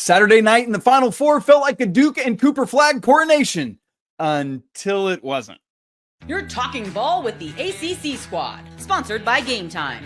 Saturday night in the Final Four felt like a Duke and Cooper flag coronation until it wasn't. You're talking ball with the ACC Squad, sponsored by Game Time.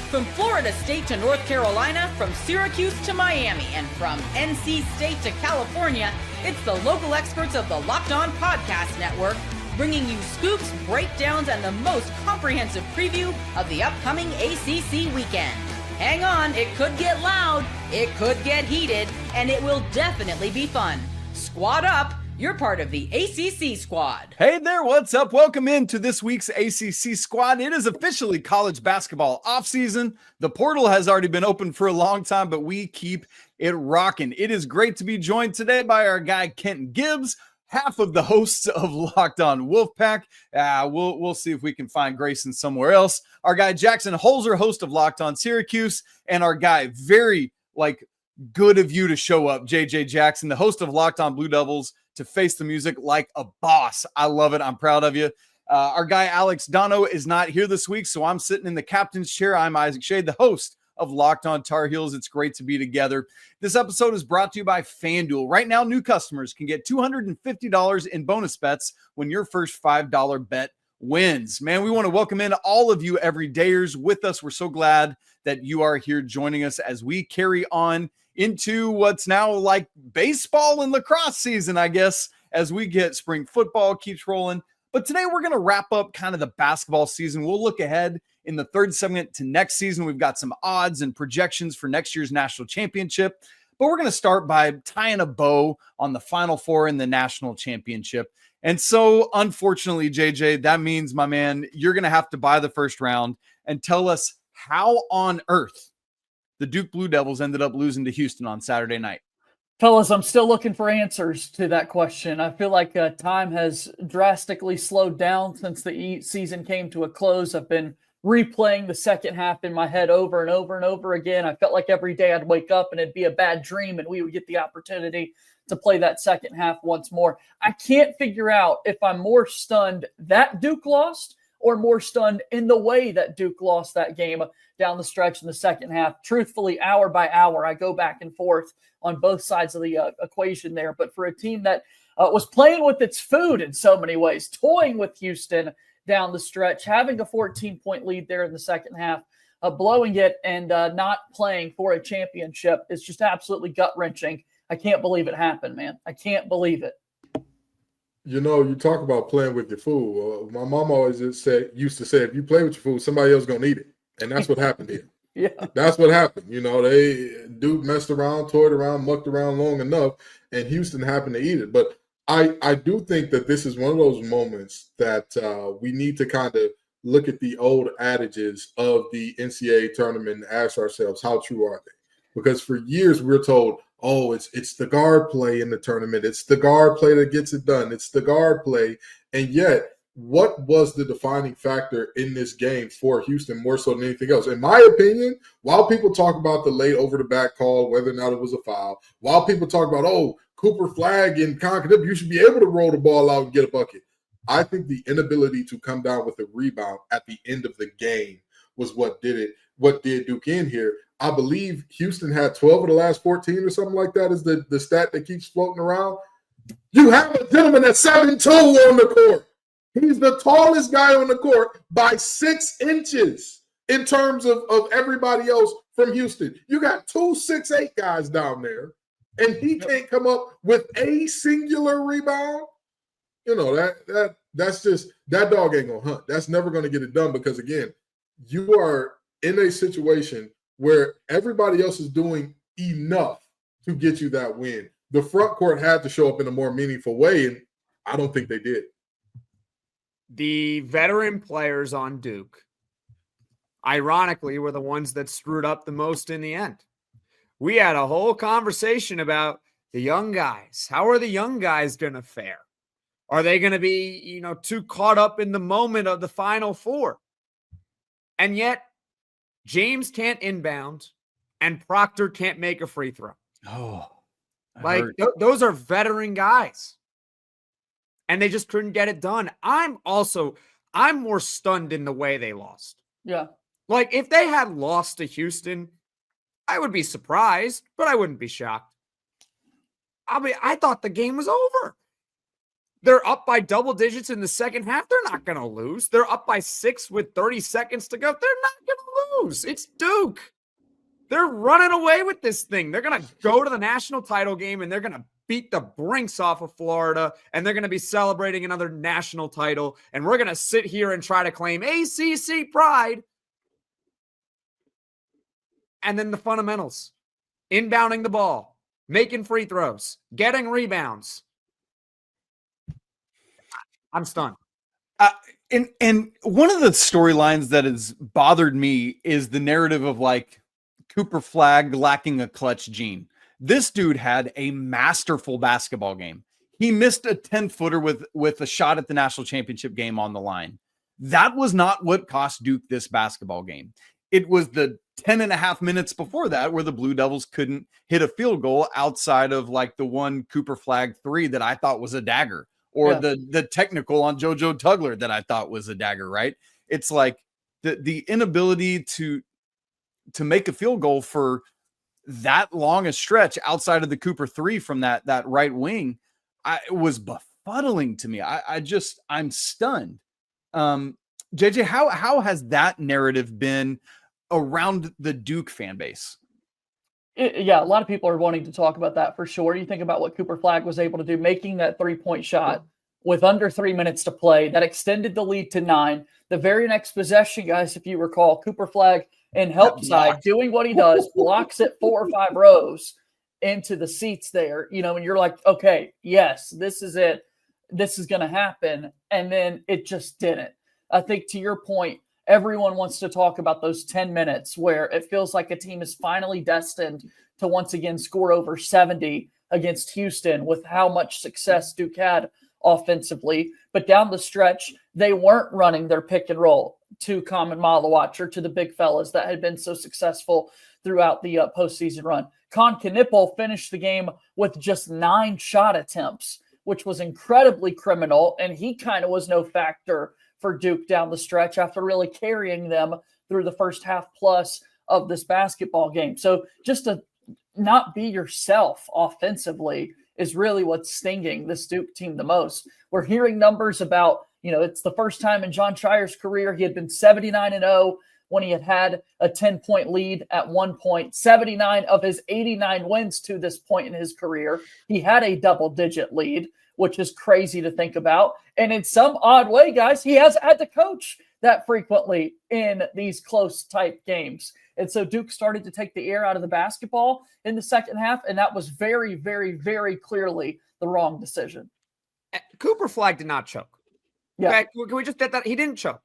From Florida State to North Carolina, from Syracuse to Miami, and from NC State to California, it's the local experts of the Locked On Podcast Network, bringing you scoops, breakdowns, and the most comprehensive preview of the upcoming ACC weekend. Hang on, it could get loud, it could get heated, and it will definitely be fun. Squad up, you're part of the ACC Squad. Hey there, what's up? Welcome into this week's ACC Squad. It is officially college basketball offseason. The portal has already been open for a long time, but we keep it rocking. It is great to be joined today by our guy, Kenton Gibbs, half of the hosts of Locked On Wolfpack. We'll see if we can find Grayson somewhere else. Our guy, Jackson Holzer, host of Locked On Syracuse, and our guy, very good of you to show up, JJ Jackson, the host of Locked On Blue Devils, to face the music like a boss. I love it. I'm proud of you. Our guy, Alex Dono, is not here this week, so I'm sitting in the captain's chair. I'm Isaac Shade, the host of Locked On Tar Heels. It's great to be together. This episode is brought to you by FanDuel. Right now, new customers can get $250 in bonus bets when your first $5 bet wins. Man, we want to welcome in all of you everydayers with us. We're so glad that you are here joining us as we carry on into what's now like baseball and lacrosse season, I guess, as we get spring football keeps rolling. But today we're going to wrap up kind of the basketball season. We'll look ahead in the third segment to next season. We've got some odds and projections for next year's national championship. But we're going to start by tying a bow on the Final Four and the national championship. And so, unfortunately, JJ, that means, my man, you're going to have to buy the first round and tell us how on earth the Duke Blue Devils ended up losing to Houston on Saturday night. Fellas, I'm still looking for answers to that question. I feel like time has drastically slowed down since the season came to a close. I've been replaying the second half in my head over and over and over again. I felt like every day I'd wake up and it'd be a bad dream and we would get the opportunity to play that second half once more. I can't figure out if I'm more stunned that Duke lost or more stunned in the way that Duke lost that game down the stretch in the second half. Truthfully, hour by hour, I go back and forth on both sides of the equation there. But for a team that was playing with its food in so many ways, toying with Houston down the stretch, having a 14-point lead there in the second half, blowing it and not playing for a championship is just absolutely gut-wrenching. I can't believe it happened, man. I can't believe it. You know, you talk about playing with your food. My mom always used to say, if you play with your food, somebody else is going to eat it. And that's what happened here. Yeah. That's what happened. You know, Duke messed around, toyed around, mucked around long enough, and Houston happened to eat it. But I do think that this is one of those moments that we need to kind of look at the old adages of the NCAA tournament and ask ourselves, how true are they? Because for years we're told, oh, it's the guard play in the tournament. It's the guard play that gets it done. It's the guard play. And yet, what was the defining factor in this game for Houston more so than anything else? In my opinion, while people talk about the late over-the-back call, whether or not it was a foul, while people talk about, oh, Cooper flag and Concord, you should be able to roll the ball out and get a bucket. I think the inability to come down with a rebound at the end of the game was what did it, what did Duke in here. I believe Houston had 12 of the last 14 or something like that is the stat that keeps floating around. You have a gentleman that's 7'2" on the court. He's the tallest guy on the court by 6 inches in terms of everybody else from Houston. You got 2 6'8" guys down there, and he can't come up with a singular rebound. You know, that's just – that dog ain't going to hunt. That's never going to get it done because, again, you are in a situation – where everybody else is doing enough to get you that win. The front court had to show up in a more meaningful way, and I don't think they did. The veteran players on Duke, ironically, were the ones that screwed up the most in the end. We had a whole conversation about the young guys. How are the young guys going to fare? Are they going to be, too caught up in the moment of the Final Four? And yet, James can't inbound, and Proctor can't make a free throw. Oh, those are veteran guys, and they just couldn't get it done. I'm more stunned in the way they lost. Yeah. If they had lost to Houston, I would be surprised, but I wouldn't be shocked. I thought the game was over. They're up by double digits in the second half. They're not going to lose. They're up by 6 with 30 seconds to go. They're not going to lose. It's Duke. They're running away with this thing. They're going to go to the national title game, and they're going to beat the brinks off of Florida, and they're going to be celebrating another national title, and we're going to sit here and try to claim ACC pride. And then the fundamentals, inbounding the ball, making free throws, getting rebounds. I'm stunned. And one of the storylines that has bothered me is the narrative of like Cooper Flagg lacking a clutch gene. This dude had a masterful basketball game. He missed a 10-footer with a shot at the national championship game on the line. That was not what cost Duke this basketball game. It was the 10.5 minutes before that where the Blue Devils couldn't hit a field goal outside of like the one Cooper Flagg 3 that I thought was a dagger, or the technical on JoJo Tugler that I thought was a dagger, right? It's like the inability to make a field goal for that long a stretch outside of the Cooper 3 from that right wing. It was befuddling to me. I'm stunned. JJ, how has that narrative been around the Duke fan base? Yeah, a lot of people are wanting to talk about that for sure. You think about what Cooper Flagg was able to do, making that 3-point shot with under 3 minutes to play. That extended the lead to 9. The very next possession, guys, if you recall, Cooper Flagg in help side doing what he does, blocks it 4 or 5 rows into the seats there, and you're like, okay, yes, this is it. This is going to happen. And then it just didn't. I think to your point, everyone wants to talk about those 10 minutes where it feels like a team is finally destined to once again score over 70 against Houston with how much success Duke had offensively. But down the stretch, they weren't running their pick and roll to Common Malawatch or to the big fellas that had been so successful throughout the postseason run. Con Knipple finished the game with just 9 shot attempts, which was incredibly criminal, and he kind of was no factor for Duke down the stretch after really carrying them through the first half plus of this basketball game. So just to not be yourself offensively is really what's stinging this Duke team the most. We're hearing numbers about, it's the first time in John Shire's career he had been 79-0 when he had a 10-point lead at one point. 79 of his 89 wins to this point in his career, he had a double-digit lead, which is crazy to think about. And in some odd way, guys, he has had to coach that frequently in these close type games. And so Duke started to take the air out of the basketball in the second half, and that was very, very, very clearly the wrong decision. Cooper Flagg did not choke. Yeah. Okay? Can we just get that? He didn't choke.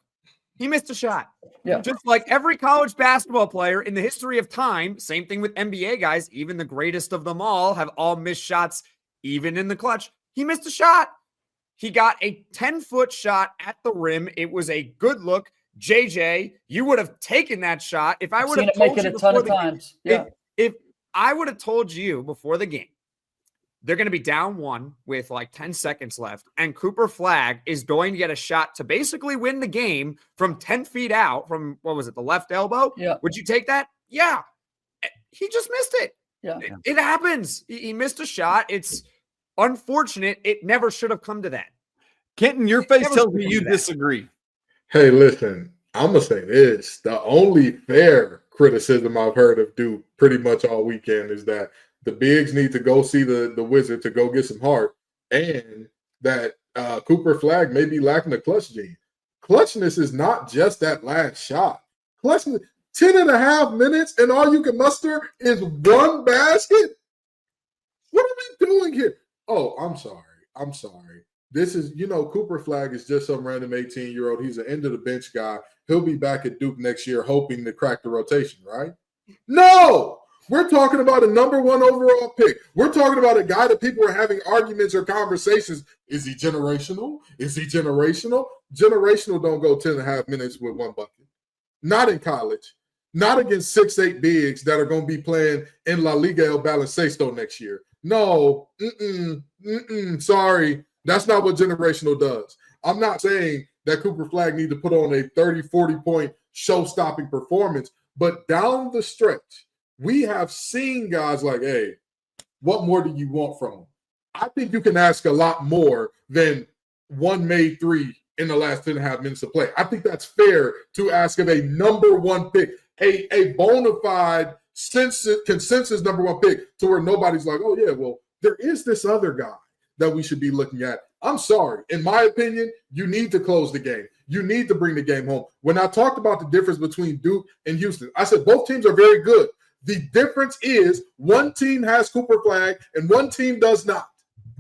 He missed a shot. Yeah. Just like every college basketball player in the history of time, same thing with NBA guys, even the greatest of them all have all missed shots, even in the clutch. He missed a shot. He got a 10-foot shot at the rim. It was a good look. JJ, you would have taken that shot. If I would have told you before the game, if I would have told you before the game, they're going to be down 1 with like 10 seconds left, and Cooper Flagg is going to get a shot to basically win the game from 10 feet out from, what was it, the left elbow? Yeah. Would you take that? Yeah. He just missed it. Yeah. It happens. He missed a shot. It's unfortunate. It never should have come to that. Kenton, your face tells me you disagree. Hey, listen, I'm going to say this. The only fair criticism I've heard of Duke pretty much all weekend is that the bigs need to go see the Wizard to go get some heart, and that Cooper Flagg may be lacking the clutch gene. Clutchness is not just that last shot. Clutchness, 10.5 minutes, and all you can muster is 1 basket? What are we doing here? Oh, I'm sorry. This is, Cooper Flagg is just some random 18-year-old. He's an end-of-the-bench guy. He'll be back at Duke next year hoping to crack the rotation, right? No! We're talking about a number 1 overall pick. We're talking about a guy that people are having arguments or conversations. Is he generational? Generational don't go 10.5 minutes with 1 bucket. Not in college. Not against 6'8" bigs that are going to be playing in La Liga El Baloncesto next year. No. Sorry. That's not what generational does. I'm not saying that Cooper Flagg needs to put on a 30, 40-point show-stopping performance, but down the stretch, we have seen guys like, hey, what more do you want from them? I think you can ask a lot more than one made three in the last 10.5 minutes of play. I think that's fair to ask of a number one pick, a bona fide consensus number one pick, to where nobody's like, oh, yeah, well, there is this other guy that we should be looking at. I'm sorry. In my opinion, you need to close the game. You need to bring the game home. When I talked about the difference between Duke and Houston, I said both teams are very good. The difference is one team has Cooper flag and one team does not.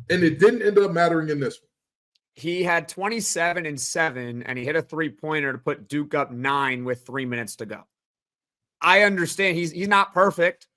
And it didn't end up mattering in this one. He had 27 and 7, and he hit a three-pointer to put Duke up 9 with 3 minutes to go. I understand he's not perfect.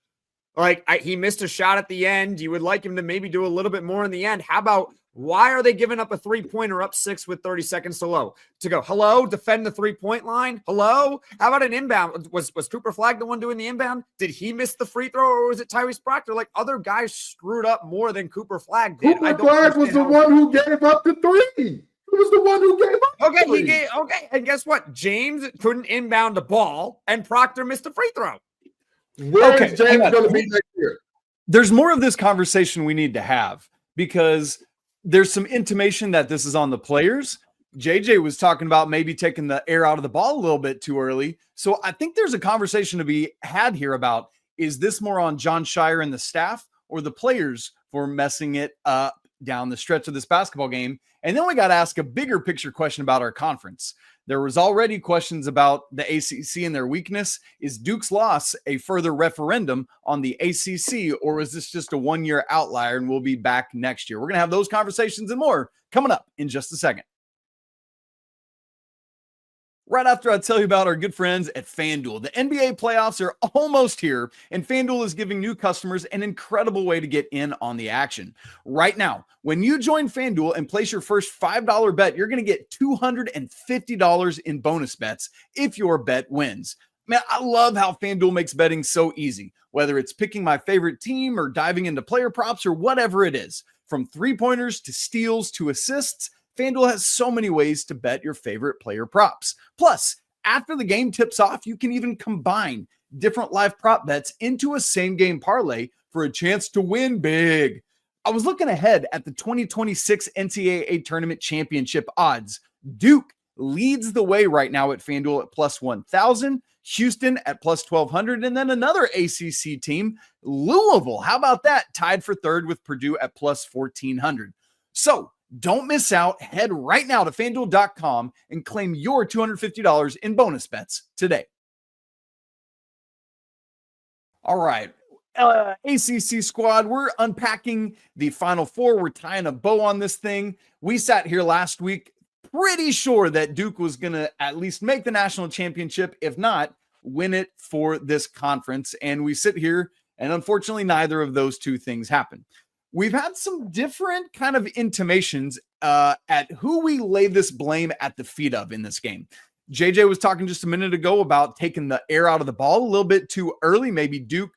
He missed a shot at the end. You would like him to maybe do a little bit more in the end. How about, why are they giving up a three-pointer up 6 with 30 seconds to go? Hello? Defend the three-point line? Hello? How about an inbound? Was Cooper Flag the one doing the inbound? Did he miss the free throw, or was it Tyrese Proctor? Other guys screwed up more than Cooper Flag did. Cooper Flag was the one who gave up the three. He was the one who gave up the three. Okay. And guess what? James couldn't inbound the ball, and Proctor missed a free throw. Where is James going to be next year? There's more of this conversation we need to have, because there's some intimation that this is on the players. JJ was talking about maybe taking the air out of the ball a little bit too early. So I think there's a conversation to be had here about, is this more on John Shire and the staff, or the players for messing it up down the stretch of this basketball game? And then we got to ask a bigger picture question about our conference. There was already questions about the ACC and their weakness. Is Duke's loss a further referendum on the ACC, or is this just a one-year outlier and we'll be back next year? We're going to have those conversations and more coming up in just a second. Right after I tell you about our good friends at FanDuel. The NBA playoffs are almost here, and FanDuel is giving new customers an incredible way to get in on the action. Right now, when you join FanDuel and place your first $5 bet, you're going to get $250 in bonus bets if your bet wins. Man, I love how FanDuel makes betting so easy, whether it's picking my favorite team or diving into player props or whatever it is. From three-pointers to steals to assists, FanDuel has so many ways to bet your favorite player props. Plus, after the game tips off, you can even combine different live prop bets into a same-game parlay for a chance to win big. I was looking ahead at the 2026 NCAA Tournament Championship odds. Duke leads the way right now at FanDuel at plus 1,000, Houston at plus 1,200, and then another ACC team, Louisville. How about that? Tied for third with Purdue at plus 1,400. So, don't miss out. Head right now to FanDuel.com and claim your $250 in bonus bets today. All right. ACC squad, we're unpacking the Final Four. We're tying a bow on this thing. We sat here last week pretty sure that Duke was going to at least make the national championship, if not win it for this conference. And we sit here, and unfortunately, neither of those two things happened. We've had some different kind of intimations at who we lay this blame at the feet of in this game. JJ was talking just a minute ago about taking the air out of the ball a little bit too early. Maybe Duke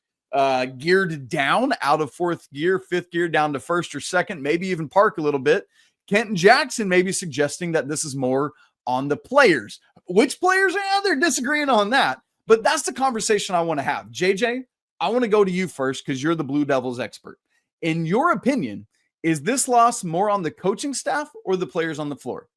geared down out of fourth gear, fifth gear down to first or second, maybe even park a little bit. Kenton Jackson maybe suggesting that this is more on the players. Which players? They're disagreeing on that. But that's the conversation I want to have. JJ, I want to go to you first because you're the Blue Devils expert. In your opinion, is this loss more on the coaching staff or the players on the floor?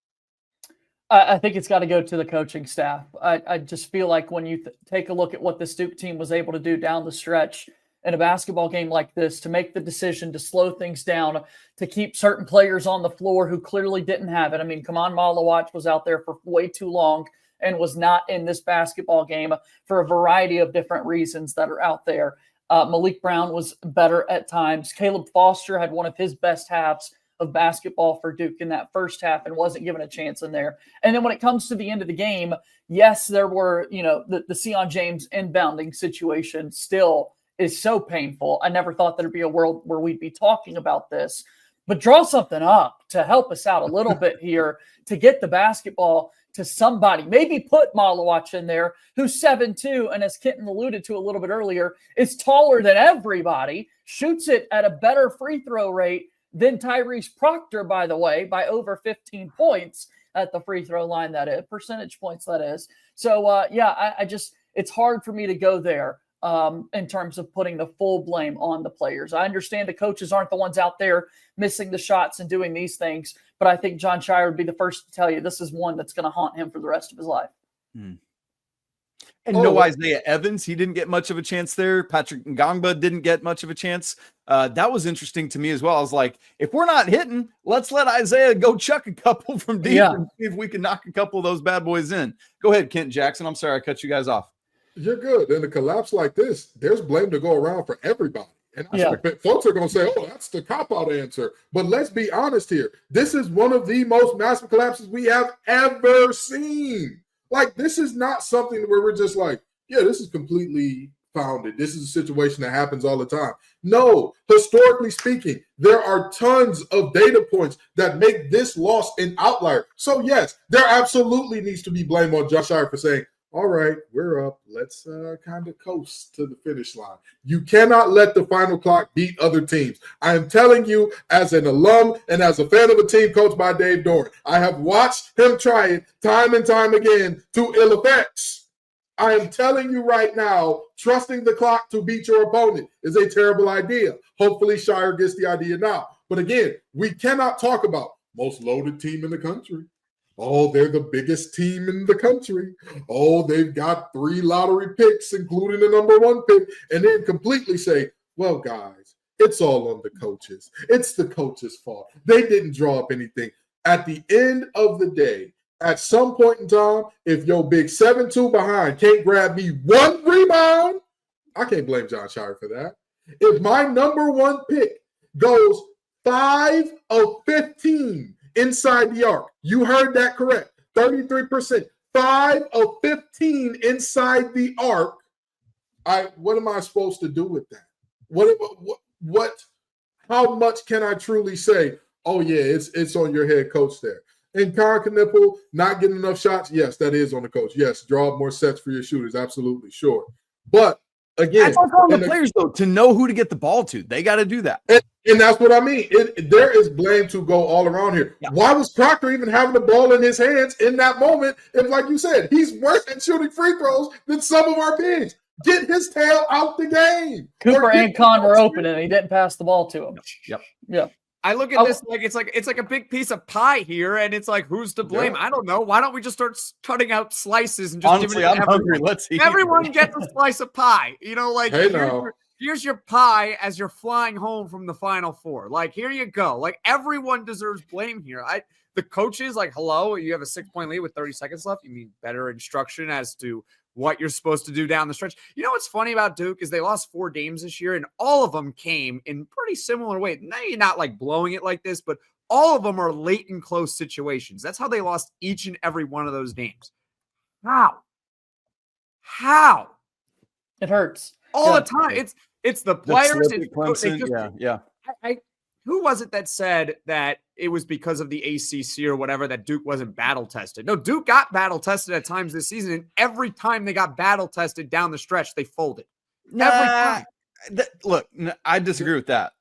I think it's got to go to the coaching staff. I just feel like when you take a look at what this Duke team was able to do down the stretch in a basketball game like this, to make the decision to slow things down, to keep certain players on the floor who clearly didn't have it. I mean, Kaman Malawach was out there for way too long and was not in this basketball game for a variety of different reasons that are out there. Malik Brown was better at times. Caleb Foster had one of his best halves of basketball for Duke in that first half and wasn't given a chance in there. And then when it comes to the end of the game, yes, there were, the Sion James inbounding situation still is so painful. I never thought there'd be a world where we'd be talking about this, but draw something up to help us out a little bit here to get the basketball to somebody. Maybe put Malawach in there, who's 7'2", and as Kenton alluded to a little bit earlier, is taller than everybody, shoots it at a better free throw rate than Tyrese Proctor, by the way, by over 15 points at the free throw line, that is, percentage points, that is. So, I just, it's hard for me to go there. in terms of putting the full blame on the players. I understand the coaches aren't the ones out there missing the shots and doing these things, but I think John Shire would be the first to tell you this is one that's going to haunt him for the rest of his life. And no Isaiah Evans. He didn't get much of a chance there. Patrick Ngangba didn't get much of a chance. That was interesting to me as well. I was like, if we're not hitting, let's let Isaiah go chuck a couple from deep and see if we can knock a couple of those bad boys in. Go ahead, Kent Jackson. I'm sorry I cut you guys off. You're good. In a collapse like this, there's blame to go around for everybody. And I suspect folks are going to say, oh, that's the cop-out answer. But let's be honest here. This is one of the most massive collapses we have ever seen. Like, this is not something where we're just like, yeah, this is completely founded. This is a situation that happens all the time. No, historically speaking, there are tons of data points that make this loss an outlier. So, yes, there absolutely needs to be blame on John Shire for saying, all right, we're up. Let's kind of coast to the finish line. You cannot let the final clock beat other teams. I am telling you, as an alum and as a fan of a team coached by Dave Doran, I have watched him try it time and time again to ill effects. I am telling you right now, trusting the clock to beat your opponent is a terrible idea. Hopefully, Shire gets the idea now. But again, we cannot talk about most loaded team in the country. Oh, they're the biggest team in the country. Oh, they've got 3 lottery picks, including the number 1 pick, and then completely say, well, guys, it's all on the coaches. It's the coaches' fault. They didn't draw up anything. At the end of the day, at some point in time, if your big 7-2 behind can't grab me 1 rebound, I can't blame John Shire for that. If my number 1 pick goes 5 of 15 inside the arc, you heard that correct, 33%, 5 of 15 inside the arc, what am I supposed to do with that? What how much can I truly say, oh yeah, it's on your head coach there? And Kyle Knipple not getting enough shots, yes, that is on the coach. Yes, draw up more sets for your shooters, absolutely, sure. But again, that's on the players though, to know who to get the ball to. They got to do that. And that's what I mean. There is blame to go all around here. Yeah. Why was Proctor even having the ball in his hands in that moment? If, like you said, he's worse at shooting free throws than some of our bigs. Get his tail out the game. Cooper and Con were open, and he didn't pass the ball to him. Yep. I look at this like it's like a big piece of pie here, and it's like, who's to blame? Yeah. I don't know. Why don't we just start cutting out slices and just honestly, I'm hungry. Let's eat. Everyone gets a slice of pie. You know, like hey, here's your pie as you're flying home from the Final Four. Like, here you go. Like, everyone deserves blame here. The coaches, like, hello, you have a 6-point lead with 30 seconds left. You need better instruction as to what you're supposed to do down the stretch. You know what's funny about Duke is they lost 4 games this year, and all of them came in pretty similar ways. Now you're not like blowing it like this, but all of them are late and close situations. That's how they lost each and every one of those games. How? It hurts. All the time. It's the players. Yeah. Who was it that said that it was because of the ACC or whatever that Duke wasn't battle tested? No, Duke got battle tested at times this season, and every time they got battle tested down the stretch, they folded. Every time. Look, I disagree with that.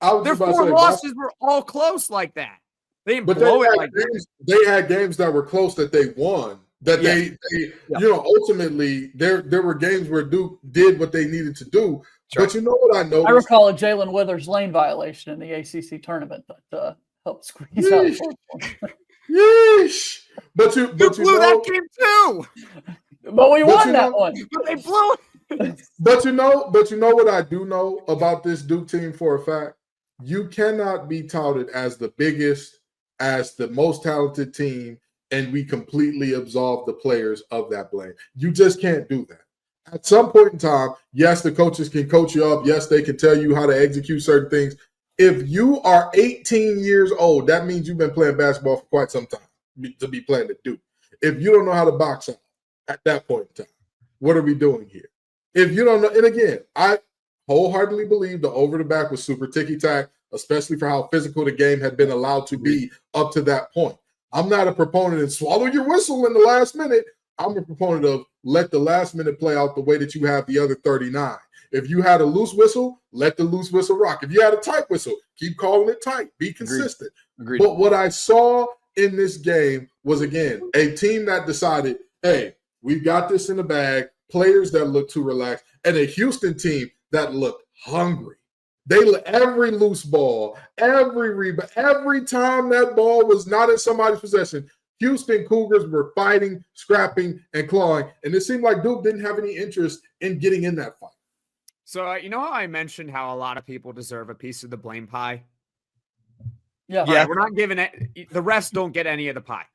Their 4 losses were all close like that. They didn't blow it like that. They had games that were close that they won. They ultimately there were games where Duke did what they needed to do. Sure. But you know what I noticed? I recall a Jae'lyn Withers lane violation in the ACC tournament that helped squeeze out. Yeesh. But you blew that game too. But we won that one. But they blew it. But you know what I do know about this Duke team for a fact? You cannot be touted as the biggest, as the most talented team, and we completely absolve the players of that blame. You just can't do that. At some point in time, yes, the coaches can coach you up. Yes, they can tell you how to execute certain things. If you are 18 years old, that means you've been playing basketball for quite some time to be playing at Duke. If you don't know how to box out at that point in time, what are we doing here? If you don't know, and again, I wholeheartedly believe the over the back was super ticky-tack, especially for how physical the game had been allowed to be up to that point. I'm not a proponent of swallow your whistle in the last minute. I'm a proponent of let the last minute play out the way that you have the other 39. If you had a loose whistle, let the loose whistle rock. If you had a tight whistle, keep calling it tight. Be consistent. Agreed. But what I saw in this game was, again, a team that decided, hey, we've got this in the bag. players that looked too relaxed, and a Houston team that looked hungry. Every loose ball, every rebound, every time that ball was not in somebody's possession, Houston Cougars were fighting, scrapping, and clawing. And it seemed like Duke didn't have any interest in getting in that fight. So, you know how I mentioned how a lot of people deserve a piece of the blame pie? Yeah. All right, we're not giving it. The refs don't get any of the pie.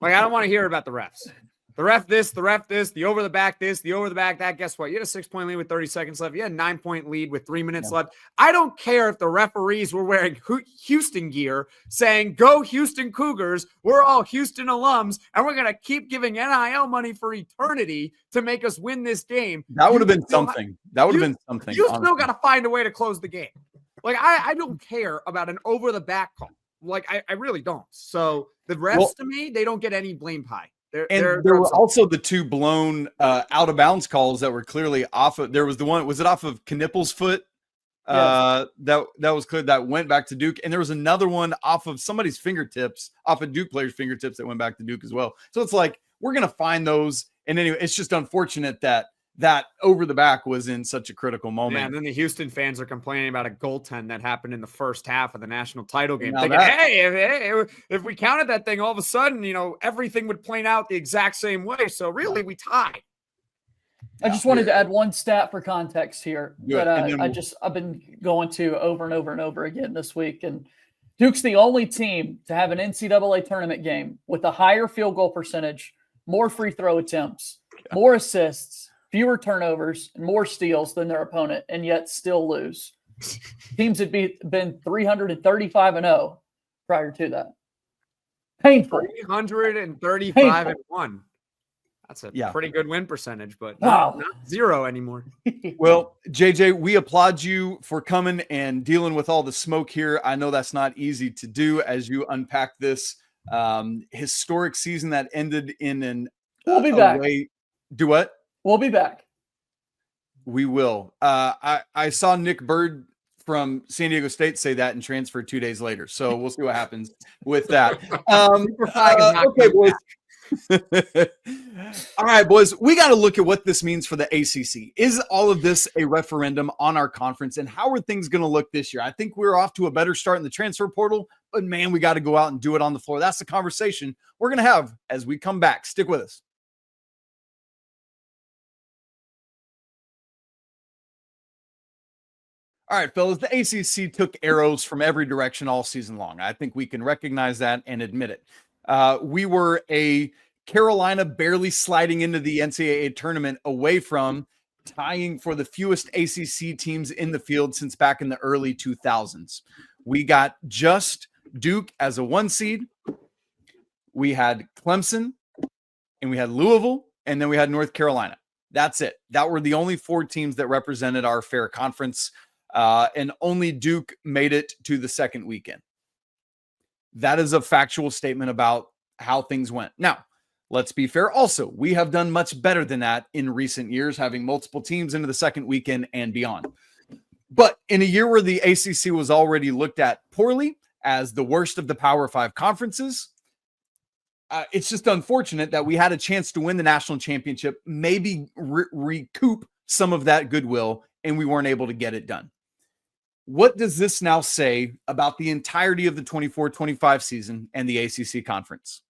Like, I don't want to hear about the refs. The ref this, the over the back this, the over the back that. Guess what? You had a 6-point lead with 30 seconds left. You had a 9-point lead with 3 minutes left. I don't care if the referees were wearing Houston gear saying, "Go Houston Cougars. We're all Houston alums, and we're going to keep giving NIL money for eternity to make us win this game." That would have been something. That would have been something. You still got to find a way to close the game. Like, I don't care about an over the back call. Like, I really don't. So the refs, to me, they don't get any blame pie. There were also the two blown out of bounds calls that were clearly off of. There was the one, was it off of Knippel's foot? That was clear, that went back to Duke. And there was another one off of somebody's fingertips, off of Duke player's fingertips, that went back to Duke as well. So it's like, we're going to find those. And anyway, it's just unfortunate that over the back was in such a critical moment. Yeah, and then the Houston fans are complaining about a goaltend that happened in the first half of the national title game. Thinking, hey, if we counted that thing, all of a sudden, everything would play out the exact same way. So really, we tied. I just wanted to add one stat for context here that I've been going to over and over and over again this week. And Duke's the only team to have an NCAA tournament game with a higher field goal percentage, more free throw attempts, more assists, fewer turnovers, and more steals than their opponent, and yet still lose. Teams had been 335-0 prior to that. Painful. 335-1. That's a pretty good win percentage, but not zero anymore. Well, JJ, we applaud you for coming and dealing with all the smoke here. I know that's not easy to do as you unpack this historic season that ended in an We'll be back. Do what? We'll be back. We will. I saw Nick Bird from San Diego State say that and transfer 2 days later. So we'll see what happens with that. Okay, boys. All right, boys. We got to look at what this means for the ACC. Is all of this a referendum on our conference? And how are things going to look this year? I think we're off to a better start in the transfer portal. But, man, we got to go out and do it on the floor. That's the conversation we're going to have as we come back. Stick with us. All right, fellas, the ACC took arrows from every direction all season long. I think we can recognize that and admit it. We were a Carolina barely sliding into the NCAA tournament away from tying for the fewest ACC teams in the field since back in the early 2000s. We got just Duke as a 1 seed. We had Clemson, and we had Louisville, and then we had North Carolina. That's it. That were the only 4 teams that represented our fair conference. And only Duke made it to the second weekend. That is a factual statement about how things went. Now, let's be fair. Also, we have done much better than that in recent years, having multiple teams into the second weekend and beyond. But in a year where the ACC was already looked at poorly as the worst of the Power 5 conferences, it's just unfortunate that we had a chance to win the national championship, maybe recoup some of that goodwill, and we weren't able to get it done. What does this now say about the entirety of the 24-25 season and the ACC conference?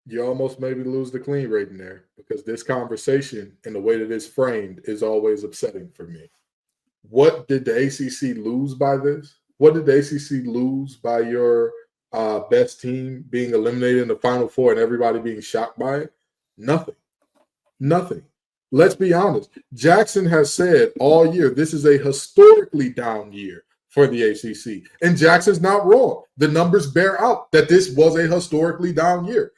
You almost made me lose the clean rating there, because this conversation and the way that it's framed is always upsetting for me. What did the ACC lose by this? What did the ACC lose by your best team being eliminated in the Final Four and everybody being shocked by it? Nothing. Let's be honest. Jackson has said all year this is a historically down year for the ACC. And Jackson's not wrong. The numbers bear out that this was a historically down year.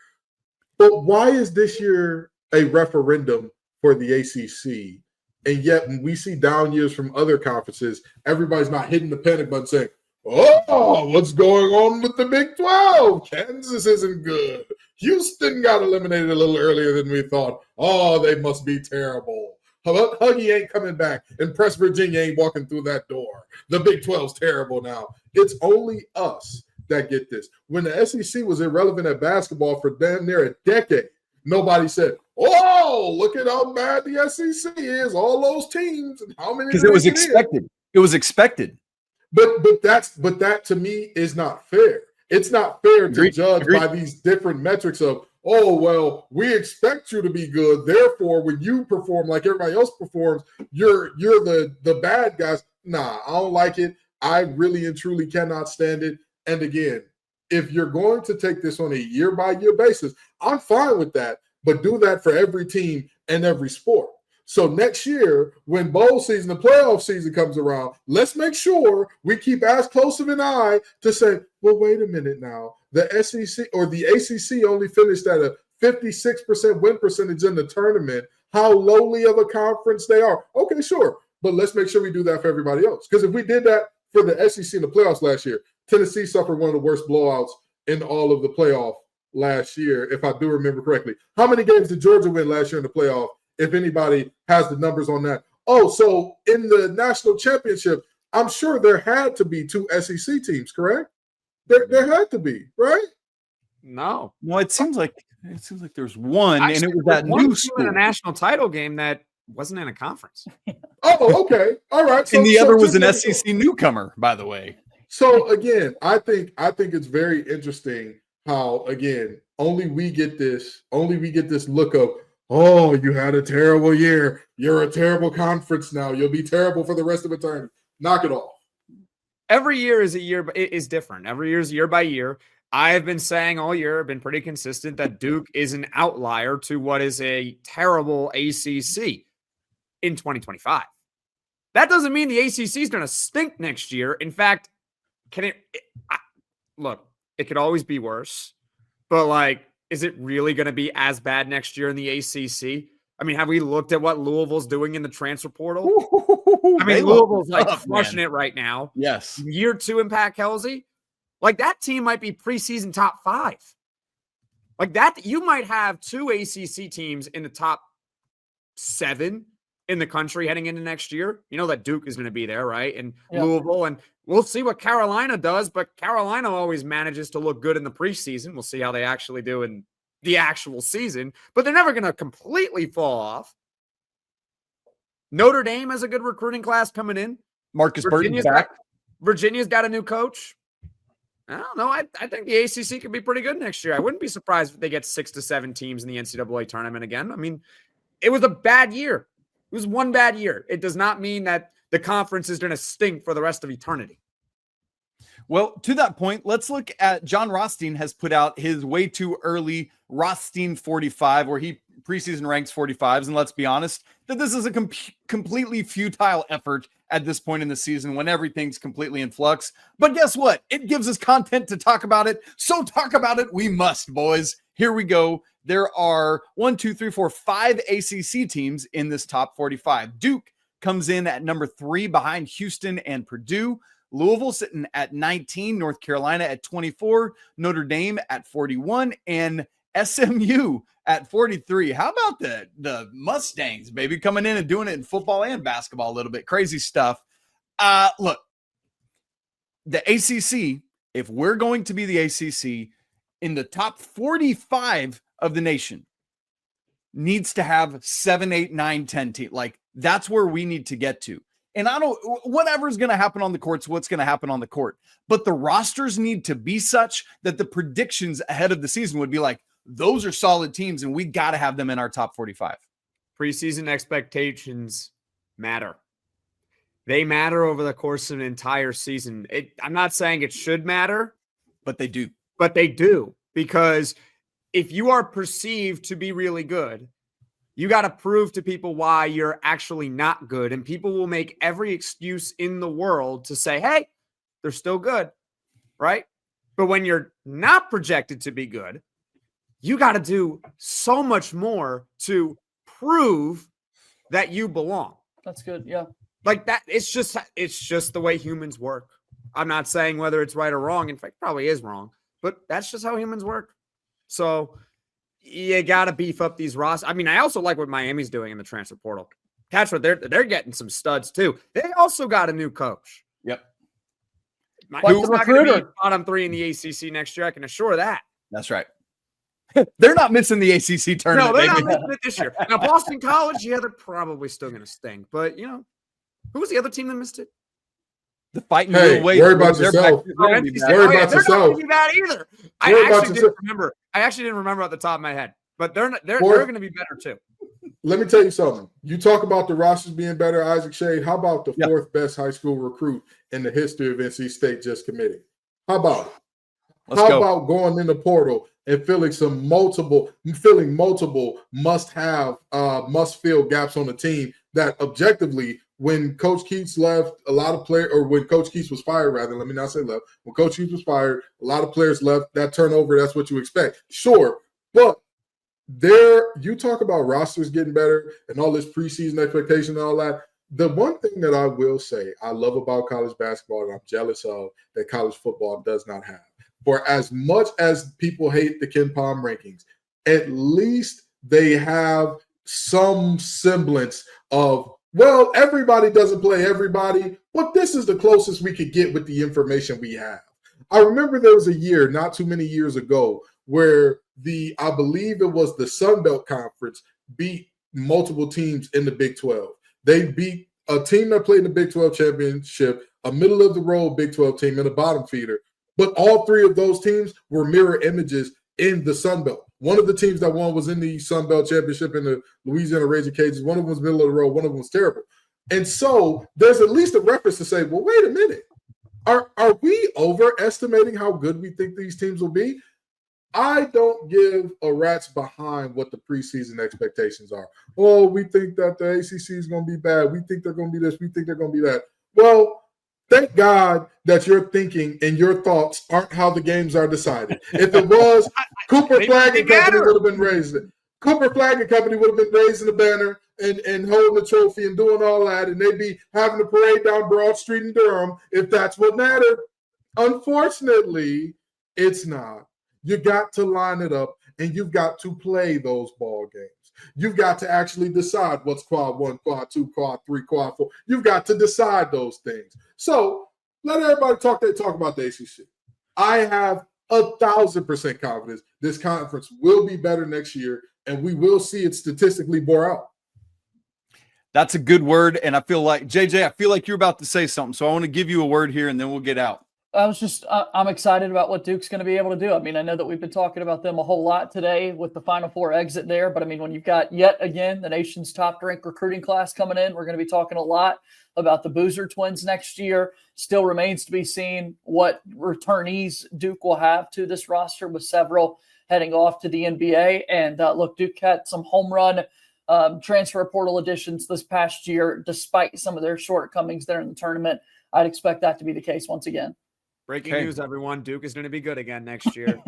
But why is this year a referendum for the ACC? And yet when we see down years from other conferences, everybody's not hitting the panic button saying, oh, what's going on with the Big 12? Kansas isn't good. Houston got eliminated a little earlier than we thought. Oh, they must be terrible. Huggy ain't coming back, and Press Virginia ain't walking through that door. The Big 12's terrible now. It's only us that get this. When the SEC was irrelevant at basketball for damn near a decade, nobody said, oh, wow, look at how bad the SEC is, all those teams, and how many. Because it was expected. It was expected. But that to me is not fair. It's not fair to judge by these different metrics of, oh, well, we expect you to be good. Therefore, when you perform like everybody else performs, you're the bad guys. Nah, I don't like it. I really and truly cannot stand it. And again, if you're going to take this on a year-by-year basis, I'm fine with that. But do that for every team and every sport. So next year, when bowl season, the playoff season comes around, let's make sure we keep as close of an eye to say, well, wait a minute now. The SEC or the ACC only finished at a 56% win percentage in the tournament. How lowly of a conference they are. Okay, sure. But let's make sure we do that for everybody else. Because if we did that for the SEC in the playoffs last year, Tennessee suffered one of the worst blowouts in all of the playoff last year, if I do remember correctly. How many games did Georgia win last year in the playoff? If anybody has the numbers on that. Oh, so in the national championship, I'm sure there had to be 2 SEC teams, correct? There had to be, right? No. Well, it seems like there's one, Actually, and it was that new school. In a national title game that wasn't in a conference. Oh, okay. All right. So, and the other was an SEC newcomer, by the way. So again, I think it's very interesting how, again, only we get this look of, oh, you had a terrible year. You're a terrible conference now. You'll be terrible for the rest of eternity. Knock it off. Every year is a year, but it is different. Every year is year by year. I have been saying all year, I've been pretty consistent that Duke is an outlier to what is a terrible ACC in 2025. That doesn't mean the ACC is going to stink next year. In fact, look, it could always be worse, but like, is it really going to be as bad next year in the ACC? I mean, have we looked at what Louisville's doing in the transfer portal? I mean, Louisville's like crushing it right now. Yes. Year 2 impact Kelsey. Like that team might be preseason top 5. Like that, you might have 2 ACC teams in the top 7 in the country heading into next year. You know that Duke is going to be there, right? And Louisville, and we'll see what Carolina does, but Carolina always manages to look good in the preseason. We'll see how they actually do in the actual season, but they're never going to completely fall off. Notre Dame has a good recruiting class coming in. Marcus Burton's back. Virginia's got a new coach. I don't know. I think the ACC could be pretty good next year. I wouldn't be surprised if they get 6 to 7 teams in the NCAA tournament again. I mean, it was a bad year. It was one bad year. It does not mean that the conference is going to stink for the rest of eternity. Well, to that point, let's look at John Rothstein has put out his way too early Rothstein 45, where he preseason ranks 45s. And let's be honest, that this is a completely futile effort at this point in the season when everything's completely in flux. But guess what? It gives us content to talk about it. So talk about it we must, boys. Here we go. There are 5 ACC teams in this top 45. Duke comes in at number 3 behind Houston and Purdue. Louisville sitting at 19, North Carolina at 24, Notre Dame at 41, and SMU at 43. How about the Mustangs, baby, coming in and doing it in football and basketball a little bit. Crazy stuff. Look, the ACC, if we're going to be the ACC in the top 45 of the nation, needs to have 7, 8, 9, 10 teams. Like, that's where we need to get to. And whatever's going to happen on the court's what's going to happen on the court. But the rosters need to be such that the predictions ahead of the season would be like, those are solid teams, and we got to have them in our top 45. Preseason expectations matter. They matter over the course of an entire season. I'm not saying it should matter, but they do. But they do, because if you are perceived to be really good, you got to prove to people why you're actually not good. And people will make every excuse in the world to say, hey, they're still good, right? But when you're not projected to be good, you got to do so much more to prove that you belong. That's good. Yeah. Like that. It's just the way humans work. I'm not saying whether it's right or wrong. In fact, probably is wrong, but that's just how humans work. So you got to beef up these rosters. I mean, I also like what Miami's doing in the transfer portal. Catch what they're getting some studs too. They also got a new coach. Yep. Who's not going to be bottom 3 in the ACC next year? I can assure that. That's right. They're not missing the ACC tournament. No, they're not baby. missing it this year. Now, Boston College, yeah, they're probably still going to stink. But, who was the other team that missed it? The Fighting Hey, Blue worry about yourself. Worry about They're not yourself. going to be bad either. I actually didn't remember at the top of my head. But they're going to be better, too. Let me tell you something. You talk about the rosters being better, Isaac Shade. How about the fourth best high school recruit in the history of NC State just committing? How about it? How about going in the portal and filling multiple must-fill gaps on the team that objectively, when Coach Keats left, when Coach Keats was fired, rather, let me not say left. When Coach Keats was fired, a lot of players left. That turnover, that's what you expect. Sure, but you talk about rosters getting better and all this preseason expectation and all that. The one thing that I will say I love about college basketball and I'm jealous of that college football does not have. For as much as people hate the Ken Palm rankings, at least they have some semblance of, well, everybody doesn't play everybody, but this is the closest we could get with the information we have. I remember there was a year, not too many years ago, where I believe it was the Sun Belt Conference beat multiple teams in the Big 12. They beat a team that played in the Big 12 championship, a middle-of-the-road Big 12 team, and a bottom feeder. But all three of those teams were mirror images in the Sun Belt. One of the teams that won was in the Sun Belt Championship in the Louisiana Raging Cajuns. One of them was middle of the road. One of them was terrible. And so there's at least a reference to say, well, wait a minute. Are we overestimating how good we think these teams will be? I don't give a rat's behind what the preseason expectations are. Oh, we think that the ACC is going to be bad. We think they're going to be this. We think they're going to be that. Well, thank God that your thinking and your thoughts aren't how the games are decided. If it was, Cooper Flag and Company would have been raising. Cooper Flag and Company would have been raising the banner and holding the trophy and doing all that, and they'd be having a parade down Broad Street in Durham if that's what mattered. Unfortunately, it's not. You got to line it up, and you've got to play those ball games. You've got to actually decide what's quad 1, quad 2, quad 3, quad 4. You've got to decide those things. So let everybody talk about the ACC. I have 1,000% confidence this conference will be better next year, and we will see it statistically bore out. That's a good word, and I feel like, JJ, I feel like you're about to say something, so I want to give you a word here, and then we'll get out. I'm excited about what Duke's going to be able to do. I mean, I know that we've been talking about them a whole lot today with the Final Four exit there, but I mean, when you've got yet again the nation's top-ranked recruiting class coming in, we're going to be talking a lot about the Boozer twins next year. Still remains to be seen what returnees Duke will have to this roster, with several heading off to the NBA. And look, Duke had some home run transfer portal additions this past year, despite some of their shortcomings there in the tournament. I'd expect that to be the case once again. Breaking news, everyone. Duke is going to be good again next year.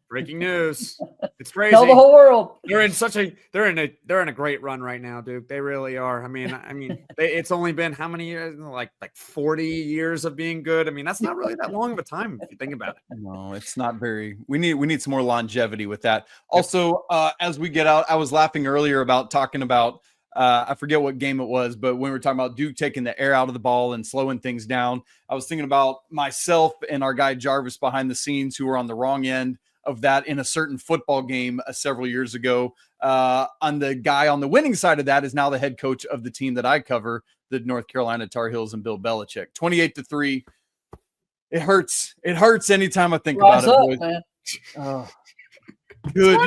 Breaking news. It's crazy. Tell the whole world. They're in a great run right now, Duke. They really are. I mean, it's only been how many years? Like 40 years of being good. I mean, that's not really that long of a time if you think about it. No, it's not very. We need some more longevity with that. Also, as we get out, I was laughing earlier about talking about I forget what game it was, but when we were talking about Duke taking the air out of the ball and slowing things down, I was thinking about myself and our guy Jarvis behind the scenes, who were on the wrong end of that in a certain football game several years ago. On the guy on the winning side of that is now the head coach of the team that I cover, the North Carolina Tar Heels, and Bill Belichick. 28-3. It hurts. It hurts anytime I think about it, boys. Man. Oh. Good.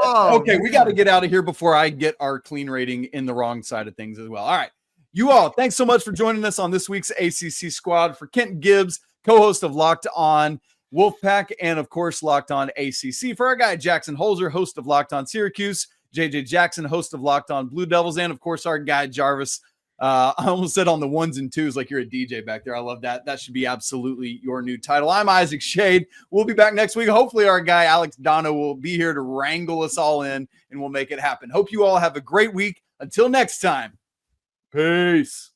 Okay, we got to get out of here before I get our clean rating in the wrong side of things as well. All right. You all, thanks so much for joining us on this week's ACC Squad. For Kent Gibbs, co-host of Locked On Wolfpack, and of course, Locked On ACC. For our guy, Jackson Holzer, host of Locked On Syracuse. JJ Jackson, host of Locked On Blue Devils. And of course, our guy, Jarvis. I almost said on the ones and twos like you're a DJ back there. I love that. That should be absolutely your new title. I'm Isaac Shade. We'll be back next week. Hopefully our guy Alex Dono will be here to wrangle us all in, and we'll make it happen. Hope you all have a great week. Until next time, peace.